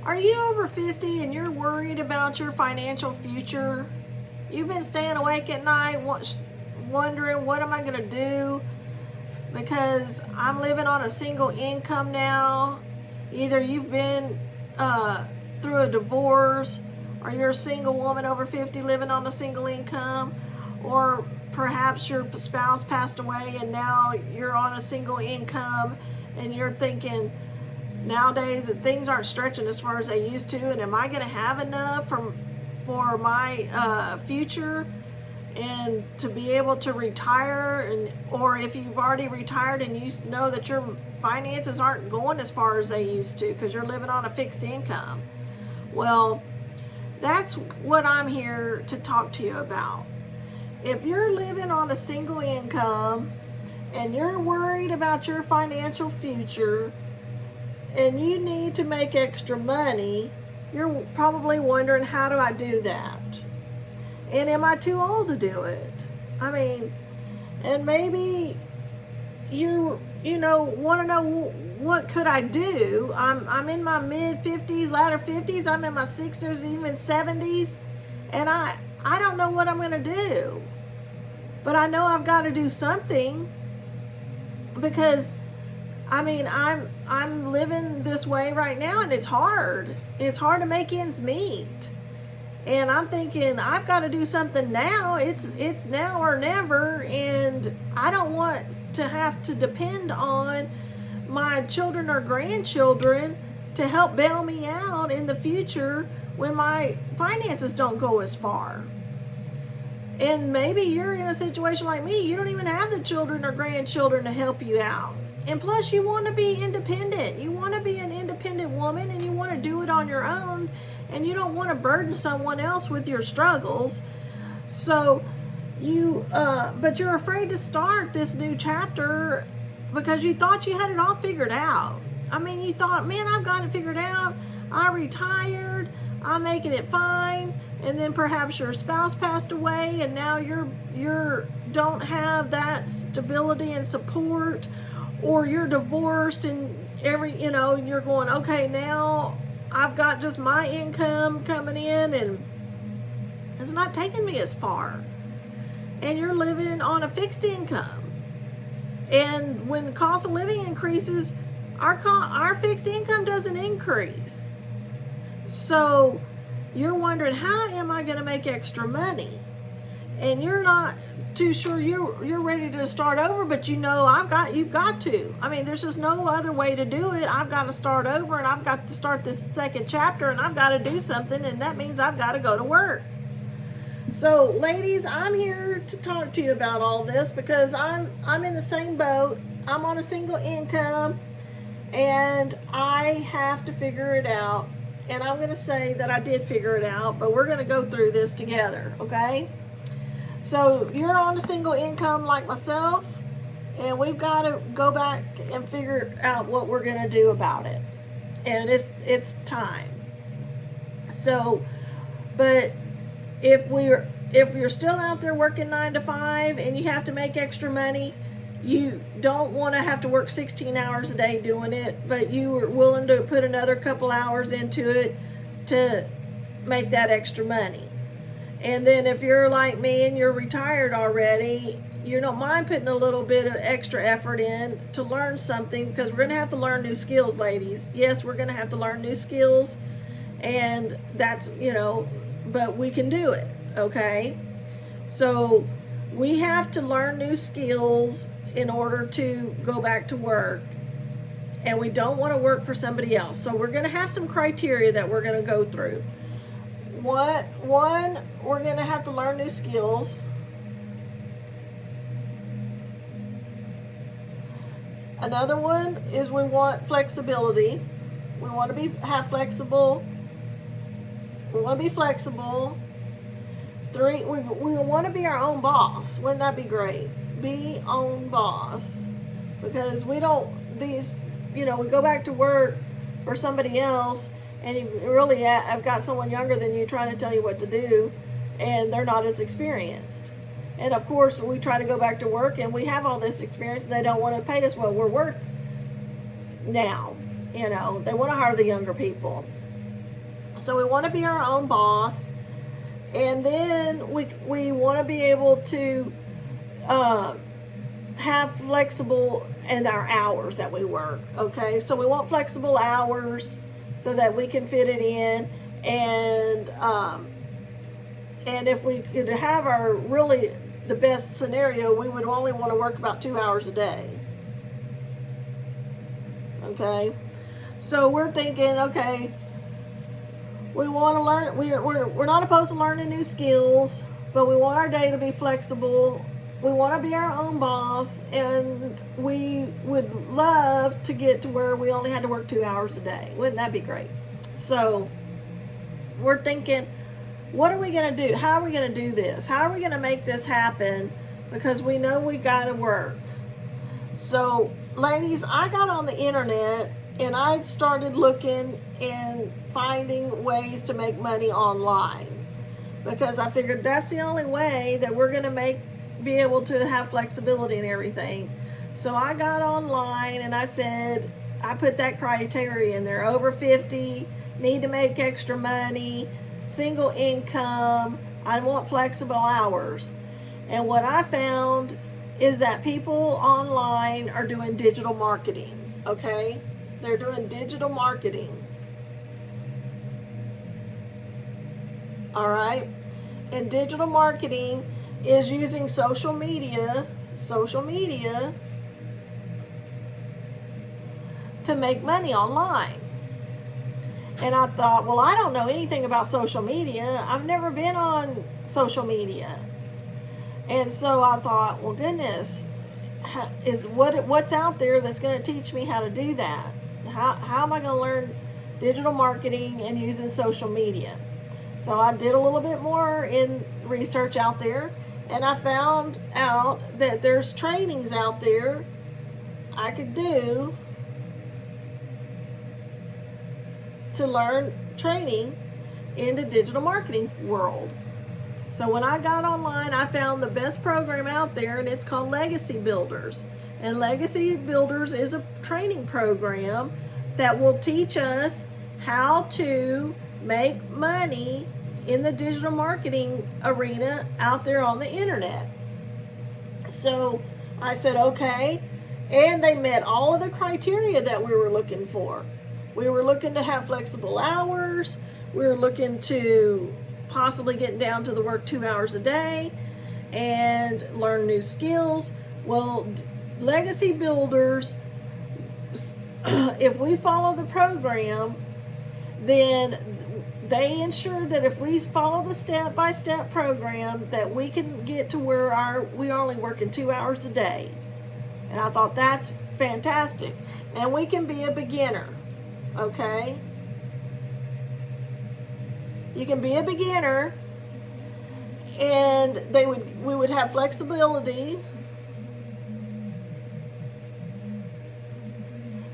Are you over 50 and you're worried about your financial future? You've been staying awake at night wondering, what am I going to do? Because I'm living on a single income now. Either you've been through a divorce, or you're a single woman over 50 living on a single income, or perhaps your spouse passed away and now you're on a single income and you're thinking, nowadays things aren't stretching as far as they used to, and am I going to have enough for my future and to be able to retire? And or if you've already retired and you know that your finances aren't going as far as they used to because you're living on a fixed income. Well, that's what I'm here to talk to you about. If you're living on a single income and you're worried about your financial future and you need to make extra money, you're probably wondering, how do I do that? And am I too old to do it? I mean, and maybe you want to know, what could I do? I'm in my mid 50s, latter 50s. I'm in my 60s, even 70s, and I don't know what I'm going to do. But I know I've got to do something, because I mean, I'm living this way right now, and it's hard. It's hard to make ends meet. And I'm thinking, I've got to do something now. It's now or never, and I don't want to have to depend on my children or grandchildren to help bail me out in the future when my finances don't go as far. And maybe you're in a situation like me. You don't even have the children or grandchildren to help you out. And plus, you want to be independent. You want to be an independent woman, and you want to do it on your own, and you don't want to burden someone else with your struggles. So but you're afraid to start this new chapter because you thought you had it all figured out. I mean, you thought, man, I've got it figured out. I retired. I'm making it fine. And then perhaps your spouse passed away, and now you're don't have that stability and support, or you're divorced, and you're going, okay, now I've got just my income coming in, and it's not taking me as far. And you're living on a fixed income. And when the cost of living increases, our fixed income doesn't increase. So you're wondering, how am I going to make extra money? And you're not too sure you're ready to start over, but you've got to. I mean, there's just no other way to do it. I've got to start over, and I've got to start this second chapter, and I've got to do something, and that means I've got to go to work. So, ladies, I'm here to talk to you about all this because I'm in the same boat. I'm on a single income, and I have to figure it out. And I'm going to say that I did figure it out, but we're going to go through this together, okay? So you're on a single income like myself, and we've got to go back and figure out what we're going to do about it. And it's time. So, but if you're still out there working 9 to 5 and you have to make extra money, you don't want to have to work 16 hours a day doing it, but you are willing to put another couple hours into it to make that extra money. And then if you're like me and you're retired already, you don't mind putting a little bit of extra effort in to learn something, because we're going to have to learn new skills, ladies. Yes, we're going to have to learn new skills, and that's, but we can do it, okay? So we have to learn new skills in order to go back to work, and we don't want to work for somebody else. So we're going to have some criteria that we're going to go through. One, we're going to have to learn new skills. Another one is we want flexibility. We want to have flexible. We want to be flexible. 3, we want to be our own boss. Wouldn't that be great? Be own boss, because we go back to work for somebody else, and you really have got someone younger than you trying to tell you what to do, and they're not as experienced. And of course, we try to go back to work, and we have all this experience, and they don't want to pay us what we're worth now. They want to hire the younger people. So we want to be our own boss, and then we want to be able to have flexible in our hours that we work. Okay, so we want flexible hours so that we can fit it in, and if we could have our really the best scenario, we would only want to work about 2 hours a day. Okay, so we're thinking, okay, we want to learn. We're not opposed to learning new skills, but we want our day to be flexible. We want to be our own boss, and we would love to get to where we only had to work 2 hours a day. Wouldn't that be great? So we're thinking, what are we going to do? How are we going to do this? How are we going to make this happen? Because we know we got to work. So, ladies, I got on the internet and I started looking and finding ways to make money online, because I figured that's the only way that we're going to be able to have flexibility and everything. So I got online and I said, I put that criteria in there: over 50, need to make extra money, single income, I want flexible hours. And what I found is that people online are doing digital marketing. Okay, they're doing digital marketing. All right, and digital marketing is using social media to make money online. And I thought, well, I don't know anything about social media. I've never been on social media. And so I thought, well, goodness, what's out there that's going to teach me how to do that? How am I going to learn digital marketing and using social media? So I did a little bit more in research out there, and I found out that there's trainings out there I could do to learn training in the digital marketing world. So when I got online, I found the best program out there, and it's called Legacy Builders. And Legacy Builders is a training program that will teach us how to make money in the digital marketing arena out there on the internet. So I said, okay, and they met all of the criteria that we were looking for. We were looking to have flexible hours. We were looking to possibly get down to the work 2 hours a day and learn new skills. Well, Legacy Builders, if we follow the program, then they ensure that if we follow the step-by-step program, that we can get to where we are only working 2 hours a day. And I thought, that's fantastic. And we can be a beginner. Okay, you can be a beginner, and we would have flexibility.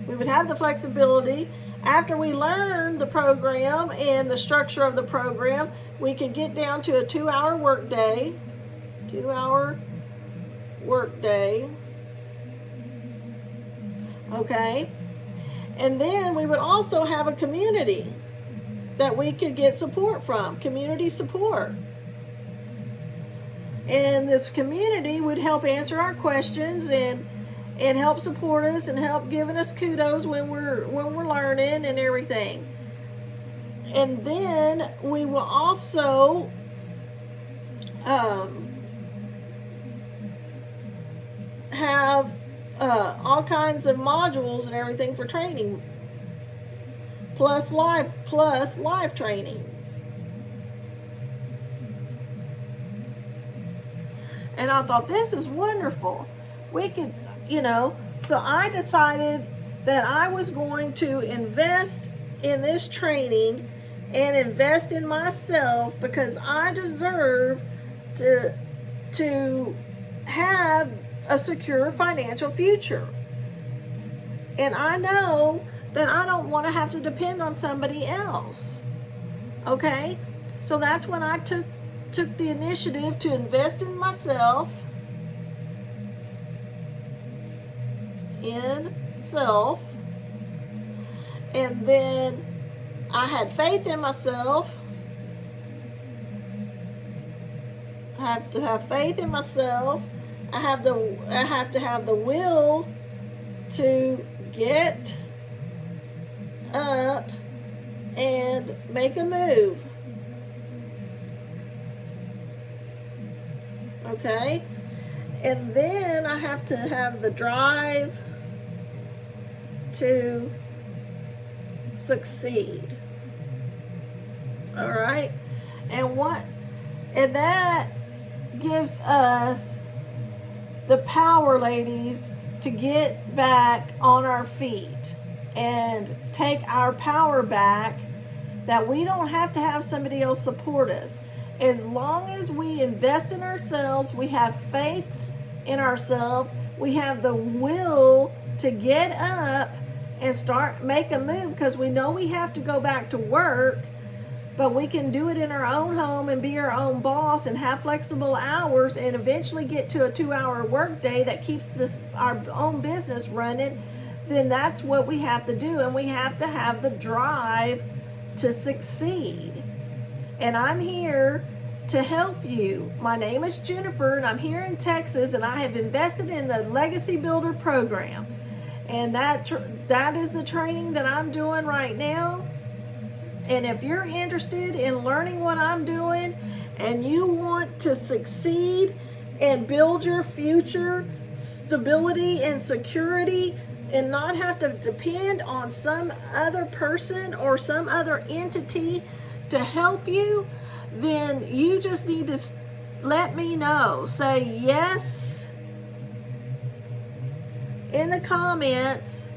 We would have the flexibility. After we learn the program and the structure of the program, we could get down to a 2-hour workday. 2-hour workday. Okay. And then we would also have a community that we could get support from, community support. And this community would help answer our questions and help support us and help giving us kudos when we're learning and everything. And then we will also have all kinds of modules and everything for training, plus live training. And I thought, this is wonderful. We could, so I decided that I was going to invest in this training and invest in myself, because I deserve to have a secure financial future. And I know that I don't want to have to depend on somebody else. Okay? So that's when I took the initiative to invest in myself, and then I had faith in myself. I have to have faith in myself. I have to have the will to get up and make a move. Okay? And then I have to have the drive to succeed. All right? And that gives us the power, ladies, to get back on our feet and take our power back, that we don't have to have somebody else support us. As long as we invest in ourselves, we have faith in ourselves, we have the will to get up and make a move, because we know we have to go back to work, but we can do it in our own home and be our own boss and have flexible hours and eventually get to a 2-hour workday that keeps our own business running. Then that's what we have to do, and we have to have the drive to succeed. And I'm here to help you. My name is Jenifer, and I'm here in Texas, and I have invested in the Legacy Builder program. And that is the training that I'm doing right now. And if you're interested in learning what I'm doing and you want to succeed and build your future stability and security and not have to depend on some other person or some other entity to help you, then you just need to let me know. Say yes in the comments.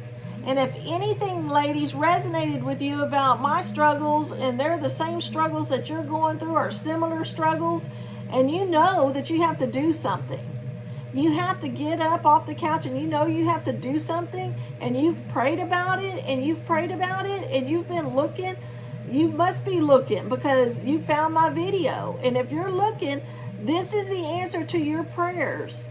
And if anything, ladies, resonated with you about my struggles, and they're the same struggles that you're going through or similar struggles, and you know that you have to do something. You have to get up off the couch, and you know you have to do something, and you've prayed about it, and you've prayed about it, and you've been looking. You must be looking because you found my video. And if you're looking, this is the answer to your prayers.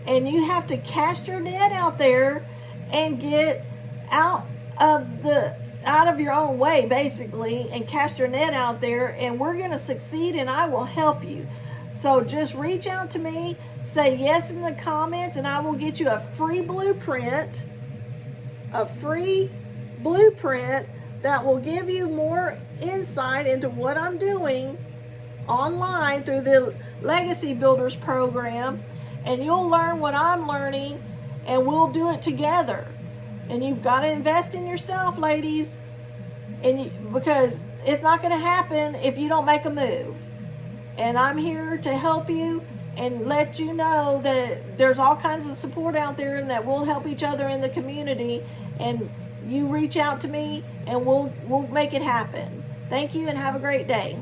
And you have to cast your net out there and get out of your own way, basically, and cast your net out there, and we're going to succeed, and I will help you. So just reach out to me, say yes in the comments, and I will get you a free blueprint that will give you more insight into what I'm doing online through the Legacy Builders program, and you'll learn what I'm learning, and we'll do it together. And you've got to invest in yourself, ladies, because it's not going to happen if you don't make a move. And I'm here to help you and let you know that there's all kinds of support out there and that we'll help each other in the community. And you reach out to me and we'll make it happen. Thank you and have a great day.